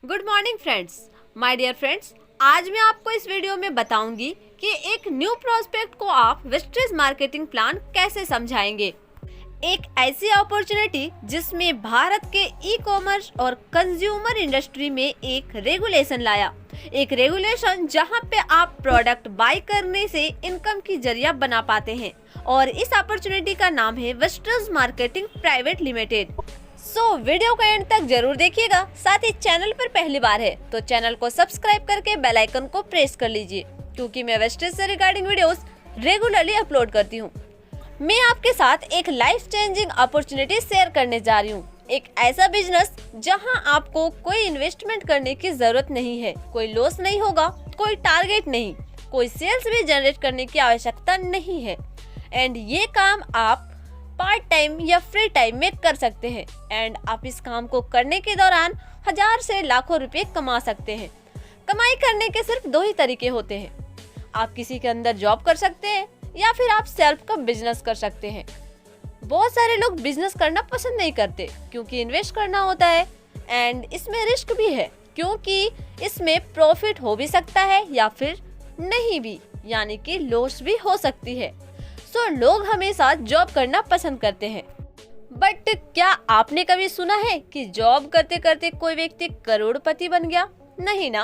Good morning friends. My dear friends, आज मैं आपको इस वीडियो में बताऊंगी कि एक न्यू प्रोस्पेक्ट को आप वेस्टेज मार्केटिंग प्लान कैसे समझाएंगे। एक ऐसी अपॉर्चुनिटी जिसमें भारत के ई कॉमर्स और कंज्यूमर इंडस्ट्री में एक रेगुलेशन लाया। एक रेगुलेशन जहां पे आप प्रोडक्ट बाय करने से इनकम की जरिया बना पाते हैं और इस अपॉर्चुनिटी का नाम है wastage marketing private limited. Video का एंड तक जरूर देखिएगा। साथ ही चैनल पर पहली बार है तो चैनल को सब्सक्राइब करके बेल आइकन को प्रेस कर लीजिए, क्योंकि मैं वेस्टेज से रिगार्डिंग वीडियोस रेगुलरली अपलोड करती हूँ। मैं आपके साथ एक लाइफ चेंजिंग अपॉर्चुनिटी शेयर करने जा रही हूँ। एक ऐसा बिजनेस जहां आपको कोई इन्वेस्टमेंट करने की जरूरत नहीं है, कोई लॉस नहीं होगा, कोई टारगेट नहीं, कोई सेल्स भी जनरेट करने की आवश्यकता नहीं है एंड ये काम आप पार्ट टाइम या फ्री टाइम में कर सकते हैं एंड आप इस काम को करने के दौरान 1000 से लाखों रुपए कमा सकते हैं। कमाई करने के सिर्फ 2 ही तरीके होते हैं। आप किसी के अंदर जॉब कर सकते हैं या फिर आप सेल्फ का बिजनेस कर सकते हैं। बहुत सारे लोग बिजनेस करना पसंद नहीं करते क्योंकि इन्वेस्ट करना होता है एंड इसमें रिस्क भी है, क्योंकि इसमें प्रॉफिट हो भी सकता है या फिर नहीं भी, यानी कि लॉस भी हो सकती है। लोग हमेशा जॉब करना पसंद करते हैं। बट क्या आपने कभी सुना है कि जॉब करते करते कोई व्यक्ति करोड़पति बन गया? नहीं ना।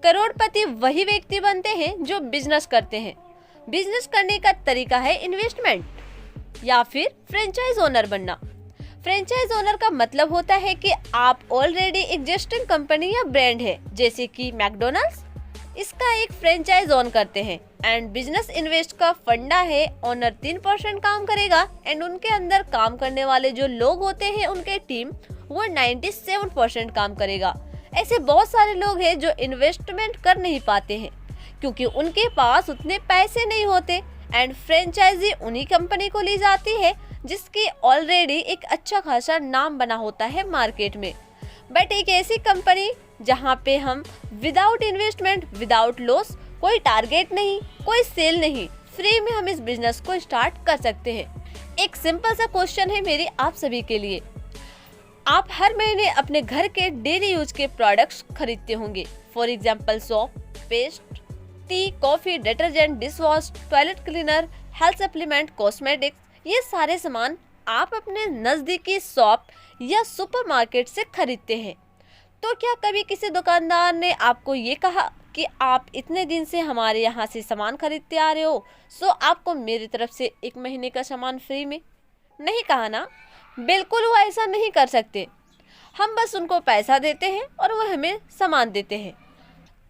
करोड़पति वही व्यक्ति बनते हैं जो बिजनेस करते हैं। बिजनेस करने का तरीका है इन्वेस्टमेंट या फिर फ्रेंचाइज ओनर बनना। फ्रेंचाइज ओनर का मतलब होता है कि आप ऑलरेडी एग्जिस्टिंग कंपनी या ब्रांड है, जैसे कि मैकडोनल्ड्स, इसका एक फ्रेंचाइज ओन करते हैं एंड बिजनेस इन्वेस्ट का फंडा है। ओनर 3% काम करेगा एंड उनके अंदर काम करने वाले जो लोग होते हैं उनके टीम वो 97% काम करेगा। ऐसे बहुत सारे लोग हैं जो इन्वेस्टमेंट कर नहीं पाते हैं क्योंकि उनके पास उतने पैसे नहीं होते एंड फ्रेंचाइजी उन्हीं कंपनी को ली जाती है जिसकी ऑलरेडी एक अच्छा खासा नाम बना होता है मार्केट में। बट एक ऐसी कंपनी जहां पे हम विदाउट इन्वेस्टमेंट, विदाउट लॉस, कोई टारगेट नहीं, कोई सेल नहीं, फ्री में हम इस बिजनेस को स्टार्ट कर सकते हैं। एक सिंपल सा क्वेश्चन है मेरी आप सभी के लिए। आप हर महीने अपने घर के डेली यूज के प्रोडक्ट्स खरीदते होंगे। For example soap, paste, T, coffee, detergent, dish wash, toilet cleaner, health supplement, cosmetics, ये सारे सामान आप अपने नजदीकी शॉप या सुपरमार्केट से खरीदते हैं। तो क्या कभी किसी दुकानदार ने आपको ये कहा कि आप इतने दिन से हमारे यहाँ से सामान खरीदते आ रहे हो, सो आपको मेरी तरफ से 1 महीने का सामान फ्री में? नहीं कहा ना। बिल्कुल वो ऐसा नहीं कर सकते। हम बस उनको पैसा देते हैं और वो हमें सामान देते हैं।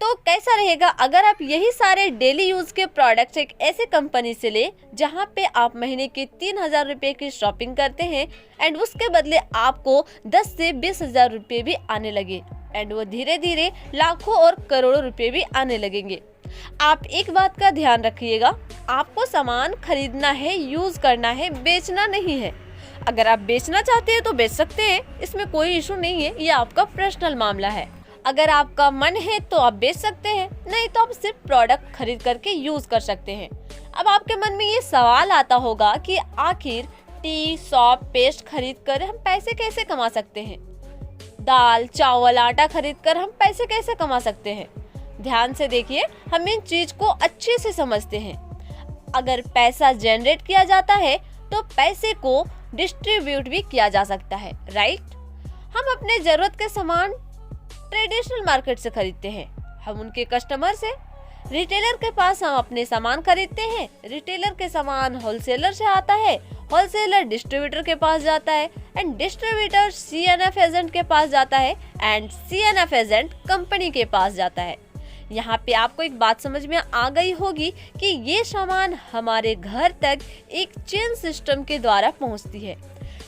तो कैसा रहेगा अगर आप यही सारे डेली यूज के प्रोडक्ट्स एक ऐसे कंपनी से ले जहां पे आप महीने के 3000 रुपए की शॉपिंग करते हैं एंड उसके बदले आपको 10 से 20,000 रुपए भी आने लगे एंड वो धीरे धीरे लाखों और करोड़ों रुपए भी आने लगेंगे। आप एक बात का ध्यान रखिएगा, आपको सामान खरीदना है, यूज करना है, बेचना नहीं है। अगर आप बेचना चाहते हैं तो बेच सकते हैं, इसमें कोई इशू नहीं है, ये आपका पर्सनल मामला है। अगर आपका मन है तो आप बेच सकते हैं, नहीं तो आप सिर्फ प्रोडक्ट खरीद करके यूज कर सकते हैं। अब आपके मन में ये सवाल आता होगा कि आखिर टी, सॉप, पेस्ट खरीद कर हम पैसे कैसे कमा सकते हैं? दाल, चावल, आटा खरीद कर हम पैसे कैसे कमा सकते हैं? ध्यान से देखिए, हम इन चीज को अच्छे से समझते हैं। अगर पैसा जनरेट किया जाता है तो पैसे को डिस्ट्रीब्यूट भी किया जा सकता है, राइट? हम अपने जरूरत के सामान ट्रेडिशनल मार्केट से खरीदते हैं। हम उनके कस्टमर से, रिटेलर के पास हम अपने सामान खरीदते हैं। रिटेलर के सामान होलसेलर से आता है, होलसेलर डिस्ट्रीब्यूटर के पास जाता है एंड डिस्ट्रीब्यूटर सीएनएफ एजेंट के पास जाता है एंड सीएनएफ एजेंट कंपनी के पास जाता है। यहाँ पे आपको एक बात समझ में आ गई होगी कि ये सामान हमारे घर तक एक चेन सिस्टम के द्वारा पहुँचती है।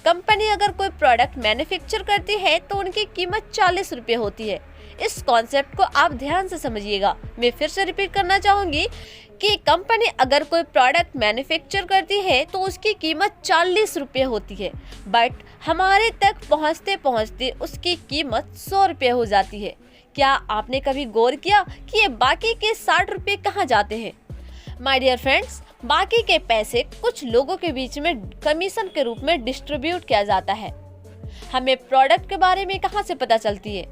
कंपनी अगर कोई प्रोडक्ट मैन्युफैक्चर करती है तो उनकी कीमत 40 रुपए होती है। इस कॉन्सेप्ट को आप ध्यान से समझिएगा। मैं फिर से रिपीट करना चाहूंगी कि कंपनी अगर कोई प्रोडक्ट मैन्युफैक्चर करती है तो उसकी कीमत 40 रुपए होती है, बट हमारे तक पहुंचते पहुंचते उसकी कीमत 100 रुपए हो जाती है। क्या आपने कभी गौर किया कि ये बाकी के 60 रुपए कहाँ जाते हैं? माय डियर फ्रेंड्स, बाकी के पैसे कुछ लोगों के बीच में कमीशन के रूप में डिस्ट्रीब्यूट किया जाता है। हमें प्रोडक्ट के बारे में कहाँ से पता चलती है?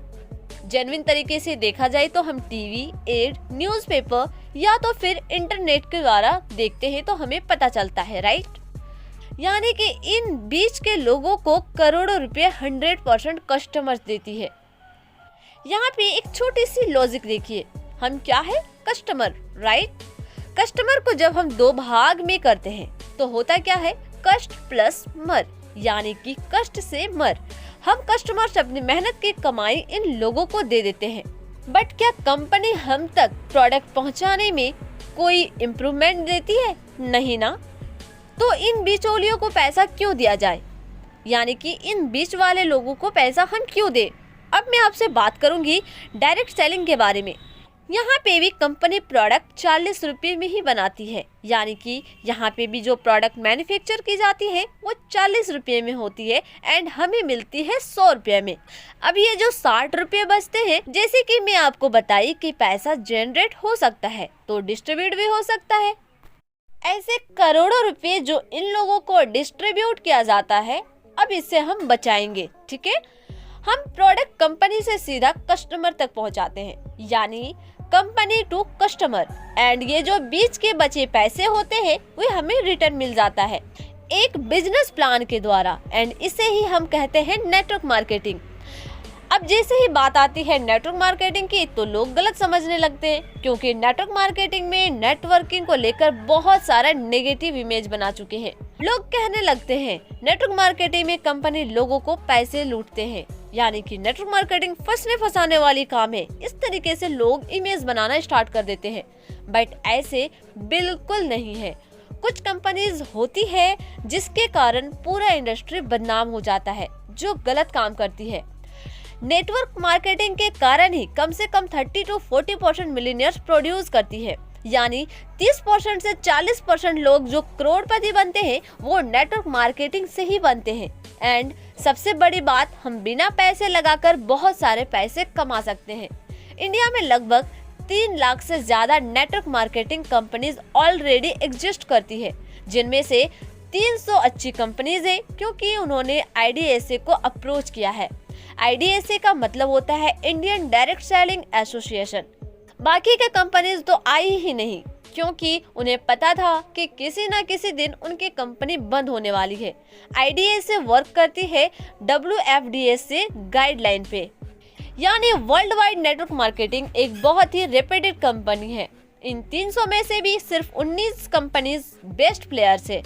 जेन्युइन तरीके से देखा जाए तो हम टीवी, एड, न्यूज़पेपर या तो फिर इंटरनेट के द्वारा देखते हैं तो हमें पता चलता है, राइट। यानी कि इन बीच के लोगों को करोड़ों रुपए 100% कस्टमर्स देती है। यहाँ पे एक छोटी सी लॉजिक देखिए, हम क्या है, कस्टमर, राइट। कस्टमर को जब हम दो भाग में करते हैं तो होता क्या है, कष्ट प्लस मर, यानी कि कष्ट से मर। हम कस्टमर्स अपनी मेहनत की कमाई इन लोगों को दे देते हैं, बट क्या कंपनी हम तक प्रोडक्ट पहुंचाने में कोई इम्प्रूवमेंट देती है? नहीं ना। तो इन बिचौलियों को पैसा क्यों दिया जाए, यानी कि इन बीच वाले लोगों को पैसा हम क्यों दें? अब मैं आपसे बात करूंगी डायरेक्ट सेलिंग के बारे में। यहाँ पे भी कंपनी प्रोडक्ट 40 रुपये में ही बनाती है, यानी कि यहाँ पे भी जो प्रोडक्ट मैन्युफैक्चर की जाती है वो 40 रुपये में होती है एंड हमें मिलती है 100 रुपये में। अब ये जो 60 रुपये बचते हैं, जैसे कि मैं आपको बताई कि पैसा जनरेट हो सकता है तो डिस्ट्रीब्यूट भी हो सकता है। ऐसे करोड़ों रुपये जो इन लोगों को डिस्ट्रीब्यूट किया जाता है, अब इससे हम बचाएंगे, ठीक है। हम प्रोडक्ट कंपनी से सीधा कस्टमर तक पहुंचाते हैं, यानी कंपनी टू कस्टमर, एंड ये जो बीच के बचे पैसे होते हैं वो हमें रिटर्न मिल जाता है एक बिजनेस प्लान के द्वारा, एंड इसे ही हम कहते हैं नेटवर्क मार्केटिंग। अब जैसे ही बात आती है नेटवर्क मार्केटिंग की तो लोग गलत समझने लगते हैं, क्योंकि नेटवर्क मार्केटिंग में नेटवर्किंग को लेकर बहुत सारा नेगेटिव इमेज बना चुके हैं। लोग कहने लगते हैं नेटवर्क मार्केटिंग में कंपनी लोगों को पैसे लूटते हैं, यानी कि नेटवर्क मार्केटिंग फंसने फंसाने वाली काम है। इस तरीके से लोग इमेज बनाना स्टार्ट कर देते हैं, बट ऐसे बिल्कुल नहीं है। कुछ कंपनीज होती है जिसके कारण पूरा इंडस्ट्री बदनाम हो जाता है, जो गलत काम करती है। नेटवर्क मार्केटिंग के कारण ही कम से कम 30 to 40% मिलियनियर्स प्रोड्यूस करती है, यानी 30% से 40% लोग जो करोड़पति बनते हैं वो नेटवर्क मार्केटिंग से ही बनते हैं। एंड सबसे बड़ी बात, हम बिना पैसे लगाकर बहुत सारे पैसे कमा सकते हैं। इंडिया में लगभग 3 लाख से ज्यादा network marketing companies already exist करती है, जिनमें से 300 अच्छी कंपनीज है क्योंकि उन्होंने IDSA को अप्रोच किया है। IDSA का मतलब होता है इंडियन डायरेक्ट सेलिंग एसोसिएशन। बाकी के कंपनीज तो आई ही नहीं, क्योंकि उन्हें पता था कि किसी न किसी दिन उनकी कंपनी बंद होने वाली है। IDSA वर्क करती है WFDSA गाइडलाइन पे, यानी वर्ल्ड वाइड नेटवर्क मार्केटिंग एक बहुत ही रेप्यूटेड कंपनी है। इन 300 में से भी सिर्फ 19 कंपनीज बेस्ट प्लेयर्स है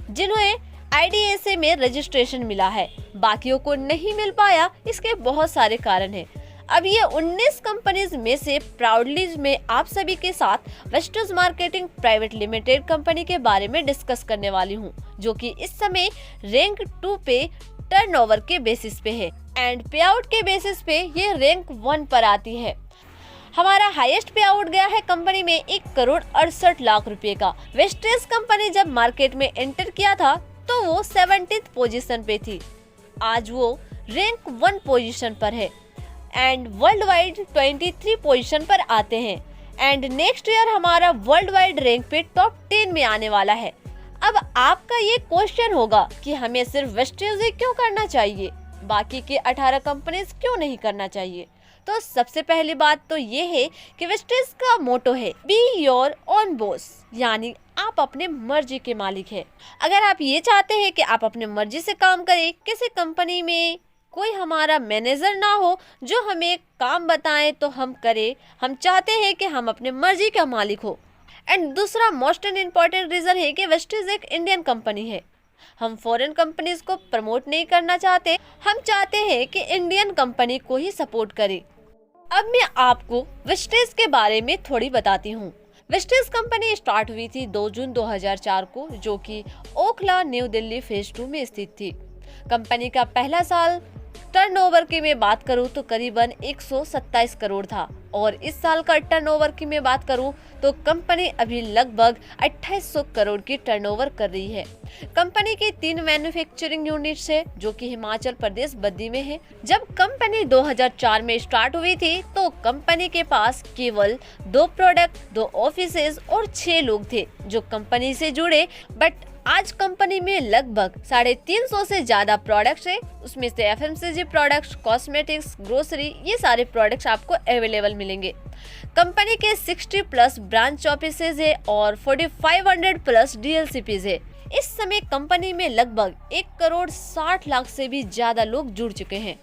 जिन्हें IDSA में रजिस्ट्रेशन मिला है, बाकियों को नहीं मिल पाया। इसके बहुत सारे कारण हैं। अब ये 19 कंपनीज में से प्राउडली मैं आप सभी के साथ wasters marketing private limited company के बारे में डिस्कस करने वाली हूँ, जो कि इस समय रैंक 2 पे टर्नओवर के बेसिस पे है एंड पे आउट के बेसिस पे ये रैंक 1 पर आती है। हमारा हाईएस्ट पे आउट गया है कंपनी में 1,68,00,000 रुपए का। वेस्टेज कंपनी जब मार्केट में एंटर किया था तो वो 70th पोजीशन पे थी, आज वो रैंक 1 पोजीशन पर है एंड वर्ल्ड वाइड 23 पोजीशन पर आते हैं। एंड नेक्स्ट ईयर हमारा वर्ल्ड वाइड रैंक पे टॉप 10 में आने वाला है। अब आपका ये क्वेश्चन होगा कि हमें सिर्फ वेस्टेज ही क्यों करना चाहिए, बाकी के 18 कंपनीज क्यों नहीं करना चाहिए? तो सबसे पहली बात तो ये है कि वेस्टेज का मोटो है बी योर ओन बॉस, यानी आप अपने मर्जी के मालिक हैं। अगर आप ये चाहते हैं कि आप अपने मर्जी से काम करें, किसी कंपनी में कोई हमारा मैनेजर ना हो जो हमें काम बताए तो हम करें, हम चाहते हैं कि हम अपने मर्जी का मालिक हो। एंड दूसरा मोस्ट एंड इम्पॉर्टेंट रीजन है कि वेस्टेज एक इंडियन कंपनी है। हम फॉरेन कंपनीज को प्रमोट नहीं करना चाहते, हम चाहते हैं कि इंडियन कंपनी को ही सपोर्ट करें। अब मैं आपको वेस्टेज के बारे में थोड़ी बताती हूँ। वेस्टेज कंपनी स्टार्ट हुई थी 2 जून 2004 को, जो कि ओखला न्यू दिल्ली फेज 2 में स्थित थी। कंपनी का पहला साल टर्नओवर की मैं बात करूं तो करीबन 127 करोड़ था, और इस साल का टर्नओवर की मैं बात करूं तो कंपनी अभी लगभग 2800 करोड़ की टर्नओवर कर रही है। कंपनी की 3 मैन्युफैक्चरिंग यूनिट्स है जो कि हिमाचल प्रदेश बद्दी में है। जब कंपनी 2004 में स्टार्ट हुई थी तो कंपनी के पास केवल 2 प्रोडक्ट, 2 ऑफिसेज और 6 लोग थे जो कंपनी से जुड़े। बट आज कंपनी में लगभग 350 से ज्यादा प्रोडक्ट्स है। उसमें से FMCG प्रोडक्ट्स, कॉस्मेटिक्स, ग्रोसरी, ये सारे प्रोडक्ट्स आपको अवेलेबल मिलेंगे। कंपनी के 60 प्लस ब्रांच ऑफिसेज है और 4500 प्लस DLCPs है। इस समय कंपनी में लगभग 1,60,00,000 से भी ज्यादा लोग जुड़ चुके हैं।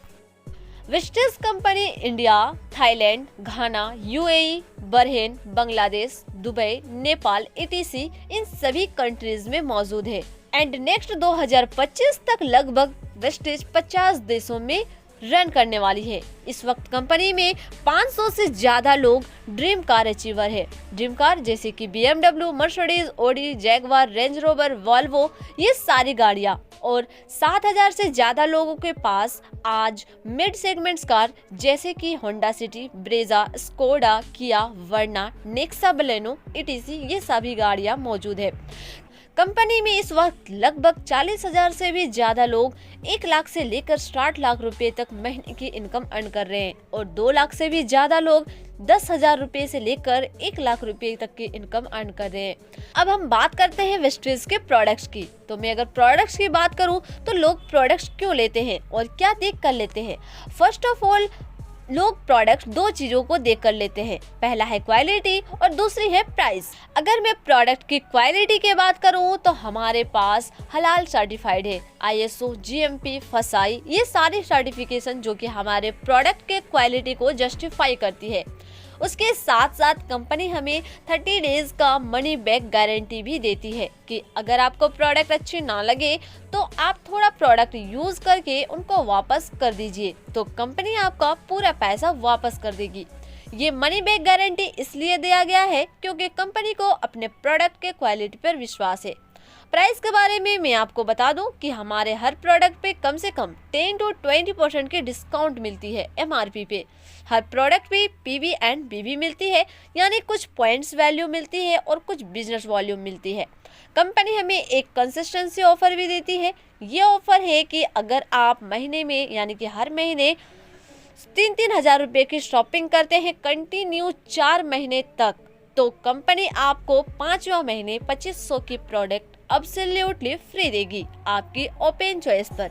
विस्टिज कंपनी इंडिया, थाईलैंड, घाना, UAE, Bahrain, Bangladesh, Dubai, Nepal etc. इन सभी कंट्रीज में मौजूद है एंड नेक्स्ट 2025 तक लगभग विस्टिज 50 देशों में रन करने वाली है। इस वक्त कंपनी में 500 से ज्यादा लोग ड्रीम कार अचीवर है। ड्रीम कार जैसे कि BMW, Mercedes, Audi, Jaguar, range rover, Volvo, ये सारी गाड़ियां, और 7000 से ज्यादा लोगों के पास आज मिड सेगमेंट्स कार जैसे कि होंडा सिटी, ब्रेजा, स्कोडा, किया, वर्ना, नेक्सा, बलेनो etc. ये सभी गाड़ियां मौजूद है। कंपनी में इस वक्त लगभग 40,000 से भी ज्यादा लोग 1 लाख से लेकर 60 लाख रुपए तक महीने की इनकम अर्न कर रहे हैं और 2 लाख से भी ज्यादा लोग 10,000 रुपए से लेकर 1 लाख रुपए तक की इनकम अर्न कर रहे हैं। अब हम बात करते हैं विस्टिज के प्रोडक्ट्स की। तो मैं अगर प्रोडक्ट्स की बात करूं तो लोग प्रोडक्ट्स क्यों लेते हैं और क्या देख कर लेते हैं। फर्स्ट ऑफ ऑल, लोग प्रोडक्ट 2 चीजों को देख कर लेते हैं। पहला है क्वालिटी और दूसरी है प्राइस। अगर मैं प्रोडक्ट की क्वालिटी की बात करूं तो हमारे पास हलाल सर्टिफाइड है, ISO, GMP, FSSAI, ये सारी सर्टिफिकेशन जो कि हमारे प्रोडक्ट के क्वालिटी को जस्टिफाई करती है। उसके साथ साथ कंपनी हमें 30 डेज का मनी बैक गारंटी भी देती है कि अगर आपको प्रोडक्ट अच्छी ना लगे तो आप थोड़ा प्रोडक्ट यूज करके उनको वापस कर दीजिए, तो कंपनी आपका पूरा पैसा वापस कर देगी। ये मनी बैक गारंटी इसलिए दिया गया है क्योंकि कंपनी को अपने प्रोडक्ट के क्वालिटी पर विश्वास है। प्राइस के बारे में मैं आपको बता दूं कि हमारे हर प्रोडक्ट पे कम से कम 10 to 20% की डिस्काउंट मिलती है MRP पे। हर प्रोडक्ट पे PV एंड BV मिलती है, यानी कुछ पॉइंट्स वैल्यू मिलती है और कुछ बिजनेस वॉल्यूम मिलती है। कंपनी हमें एक कंसिस्टेंसी ऑफर भी देती है। ये ऑफर है कि अगर आप महीने में यानी कि हर महीने 3-3 हज़ार रुपये की शॉपिंग करते हैं कंटिन्यू 4 महीने तक, तो कंपनी आपको 5वां महीने 2500 की प्रोडक्ट अब्सोल्युटली फ्री देगी आपकी ओपन चॉइस पर।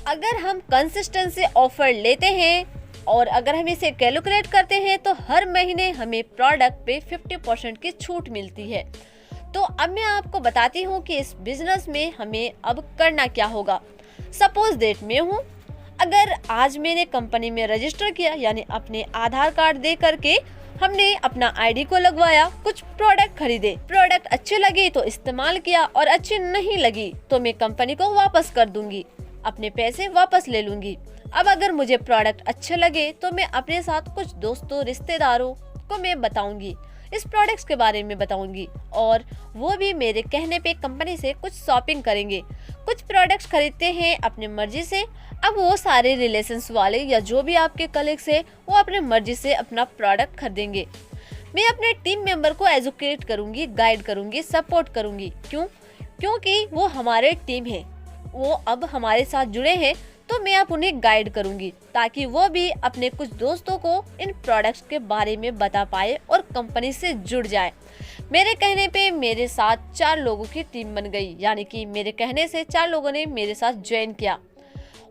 अगर हम कंसिस्टेंसी ऑफर लेते हैं और अगर हम इसे कैलकुलेट करते हैं तो हर महीने हमें प्रोडक्ट पे 50% की छूट मिलती है। तो अब मैं आपको बताती हूँ कि इस बिजनेस में हमें अब करना क्या होगा। सपोज दैट मैं हूँ, अगर आज मैंने कंपनी में रजिस्टर किया यानी अपने आधार कार्ड दे करके हमने अपना ID को लगवाया, कुछ प्रोडक्ट खरीदे, प्रोडक्ट अच्छे लगे तो इस्तेमाल किया और अच्छी नहीं लगी तो मैं कंपनी को वापस कर दूंगी, अपने पैसे वापस ले लूंगी। अब अगर मुझे प्रोडक्ट अच्छे लगे तो मैं अपने साथ कुछ दोस्तों, रिश्तेदारों को मैं बताऊंगी, इस प्रोडक्ट्स के बारे में बताऊंगी और वो भी मेरे कहने पे कंपनी से कुछ शॉपिंग करेंगे। कुछ प्रोडक्ट्स खरीदते हैं अपने मर्जी से। अब वो सारे रिलेशंस वाले या जो भी आपके कलीग्स है वो अपने मर्जी से अपना प्रोडक्ट खरीदेंगे। मैं अपने टीम मेंबर को एजुकेट करूंगी, गाइड करूंगी, सपोर्ट करूंगी। क्योंकि वो हमारे टीम है, वो अब हमारे साथ जुड़े हैं, तो मैं अब उन्हें गाइड करूंगी ताकि वो भी अपने कुछ दोस्तों को इन प्रोडक्ट्स के बारे में बता पाए और कंपनी से जुड़ जाए। मेरे कहने पे मेरे साथ 4 लोगों की टीम बन गई, यानी कि मेरे कहने से 4 लोगों ने मेरे साथ ज्वाइन किया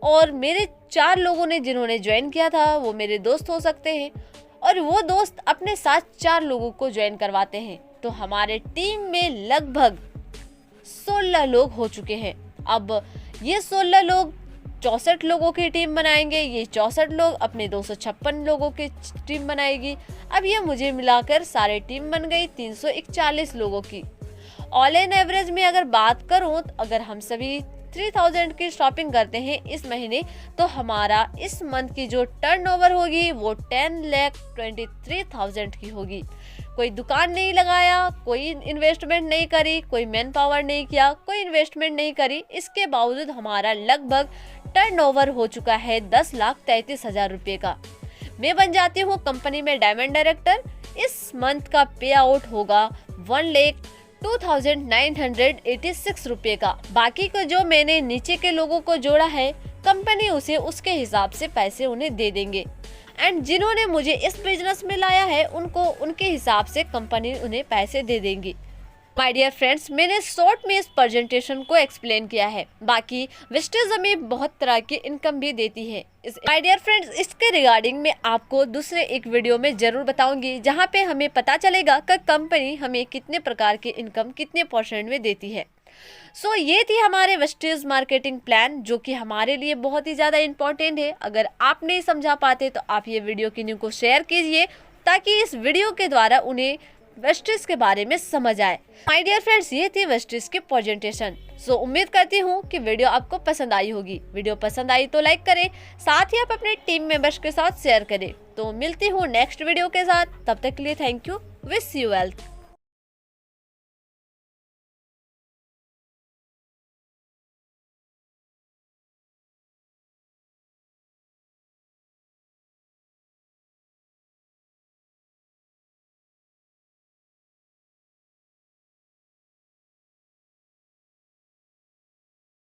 और मेरे 4 लोगों ने जिन्होंने ज्वाइन किया था वो मेरे दोस्त हो सकते हैं और वो दोस्त अपने साथ 4 लोगों को ज्वाइन करवाते हैं। तो हमारे टीम में लगभग 16 लोग हो चुके हैं। अब ये 16 लोग 64 लोगों की टीम बनाएंगे, ये 64 लोग अपने 256 लोगों की टीम बनाएगी। अब ये मुझे मिलाकर सारे टीम बन गई 341 लोगों की। ऑल इन एवरेज में अगर बात करूं तो अगर हम सभी 3000 की शॉपिंग करते हैं इस महीने तो हमारा इस मंथ की जो टर्नओवर होगी वो 10,23,000 की होगी। कोई दुकान नहीं लगाया, कोई इन्वेस्टमेंट नहीं करी, कोई मैन पावर नहीं किया, कोई इन्वेस्टमेंट नहीं करी, इसके बावजूद हमारा लगभग टर्नओवर हो चुका है 10,33,000 रुपये का। मैं बन जाती हूँ कंपनी में डायमंड डायरेक्टर। इस मंथ का पे आउट होगा 1,02,986 रुपये का। बाकी को जो मैंने नीचे के लोगों को जोड़ा है कंपनी उसे उसके हिसाब से पैसे उन्हें दे देंगे एंड जिन्होंने मुझे इस बिजनेस में लाया है उनको उनके हिसाब से कंपनी उन्हें पैसे दे देंगी। माय डियर फ्रेंड्स, मैंने शॉर्ट में इस प्रेजेंटेशन को एक्सप्लेन किया है। बाकी वेस्टेज हमें बहुत तरह की इनकम भी देती है। माय डियर फ्रेंड्स, इसके रिगार्डिंग मैं आपको दूसरे एक वीडियो में ज़रूर बताऊंगी, जहां पे हमें पता चलेगा कि कंपनी हमें कितने प्रकार की इनकम कितने % में देती है। सो ये थी हमारे वेस्टेज मार्केटिंग प्लान, जो कि हमारे लिए बहुत ही ज़्यादा इम्पोर्टेंट है। अगर आप नहीं समझा पाते तो आप ये वीडियो किन्हीं को शेयर कीजिए, ताकि इस वीडियो के द्वारा उन्हें वेस्टेज के बारे में समझ आए। माय डियर फ्रेंड्स, ये थी वेस्टेज की प्रेजेंटेशन। सो उम्मीद करती हूँ कि वीडियो आपको पसंद आई होगी। वीडियो पसंद आई तो लाइक करें, साथ ही आप अपने टीम मेंबर्स के साथ शेयर करें। तो मिलती हूँ नेक्स्ट वीडियो के साथ, तब तक के लिए thank you, wish you wealth.